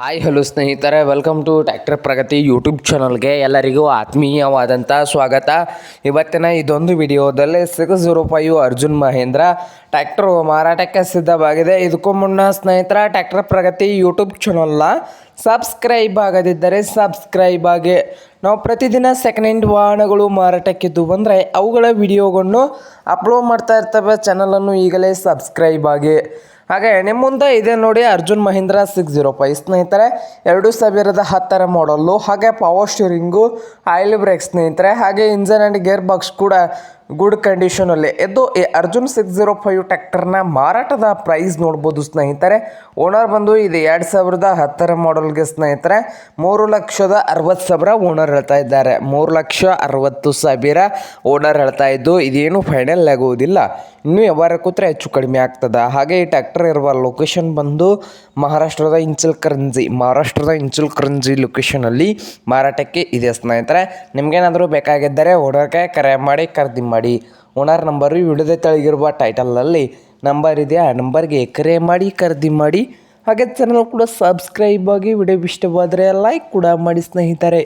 Hi hello ಸ್ನೇಹಿತರೆ, welcome to tractor Pragati YouTube ಚಾನಲ್ಗೆ ಎಲ್ಲರಿಗೂ ಆತ್ಮೀಯವಾದಂಥ ಸ್ವಾಗತ. ಇವತ್ತಿನ ಇದೊಂದು ವಿಡಿಯೋದಲ್ಲಿ 605 ಅರ್ಜುನ್ ಮಹೇಂದ್ರ ಟ್ರ್ಯಾಕ್ಟರ್ ಮಾರಾಟಕ್ಕೆ ಸಿದ್ಧವಾಗಿದೆ. ಇದಕ್ಕೂ ಮುನ್ನ ಸ್ನೇಹಿತರ ಟ್ರ್ಯಾಕ್ಟರ್ ಪ್ರಗತಿ ಯೂಟ್ಯೂಬ್ ಚಾನಲ್ನ ಸಬ್ಸ್ಕ್ರೈಬ್ ಆಗದಿದ್ದರೆ ಸಬ್ಸ್ಕ್ರೈಬ್ ಆಗಿ. ನಾವು ಪ್ರತಿದಿನ ಸೆಕೆಂಡ್ ಹ್ಯಾಂಡ್ ವಾಹನಗಳು ಮಾರಾಟಕ್ಕಿದ್ದು ಬಂದರೆ ಅವುಗಳ ವಿಡಿಯೋಗಳನ್ನು ಅಪ್ಲೋಡ್ ಮಾಡ್ತಾ ಇರ್ತವೆ. ಚಾನಲನ್ನು ಈಗಲೇ ಸಬ್ಸ್ಕ್ರೈಬ್ ಆಗಿ. ಹಾಗೆ ನಿಮ್ಮ ಮುಂದೆ ಇದೆ ನೋಡಿ ಅರ್ಜುನ್ ಮಹೀಂದ್ರ 605 ಸ್ನೇಹಿತರೆ, 2010 ಮಾಡಲ್ಲು. ಹಾಗೆ ಪವರ್ ಸ್ಟೀರಿಂಗು, ಆಯಿಲ್ ಬ್ರೇಕ್ ಸ್ನೇಹಿತರೆ, ಹಾಗೆ ಇಂಜನ್ ಆ್ಯಂಡ್ ಗೇರ್ ಬಾಕ್ಸ್ ಕೂಡ ಗುಡ್ ಕಂಡೀಷನಲ್ಲಿ ಇದು ಈ ಅರ್ಜುನ್ 605 ಟ್ರ್ಯಾಕ್ಟರ್ನ ಮಾರಾಟದ ಪ್ರೈಸ್ ನೋಡ್ಬೋದು ಸ್ನೇಹಿತರೆ. ಓನರ್ ಬಂದು ಇದು 2010 ಮಾಡಲ್ಗೆ ಸ್ನೇಹಿತರೆ 3,60,000 ಓನರ್ ಹೇಳ್ತಾ ಇದ್ದಾರೆ. 3,60,000 ಓನರ್ ಹೇಳ್ತಾ ಇದ್ದು, ಇದೇನು ಫೈನಲ್ ಆಗುವುದಿಲ್ಲ, ಇನ್ನೂ ವ್ಯವಹಾರ ಕೂತ್ರೆ ಹೆಚ್ಚು ಕಡಿಮೆ ಆಗ್ತದೆ. ಹಾಗೆ ಈ ಟ್ರ್ಯಾಕ್ಟರ್ ಇರುವ ಲೊಕೇಶನ್ ಬಂದು ಮಹಾರಾಷ್ಟ್ರದ ಇಂಚಲ್ಕರಂಜಿ ಲೊಕೇಶನಲ್ಲಿ ಮಾರಾಟಕ್ಕೆ ಇದೆ ಸ್ನೇಹಿತರೆ. ನಿಮಗೇನಾದರೂ ಬೇಕಾಗಿದ್ದರೆ ಓನರ್ಗೆ ಕರೆ ಮಾಡಿ ಖರೀದಿ ಮಾಡಿ. ಓನರ್ ನಂಬರು ವಿಡಿಯೋದ ತೆಳಗಿರುವ ಟೈಟಲಲ್ಲಿ ನಂಬರ್ ಇದೆ, ಆ ನಂಬರ್ಗೆ ಕರೆ ಮಾಡಿ ಖರೀದಿ ಮಾಡಿ. ಹಾಗೆ ಚಾನಲ್ ಕೂಡ ಸಬ್ಸ್ಕ್ರೈಬ್ ಆಗಿ. ವಿಡಿಯೋ ಇಷ್ಟವಾದರೆ ಲೈಕ್ ಕೂಡ ಮಾಡಿ ಸ್ನೇಹಿತರೆ.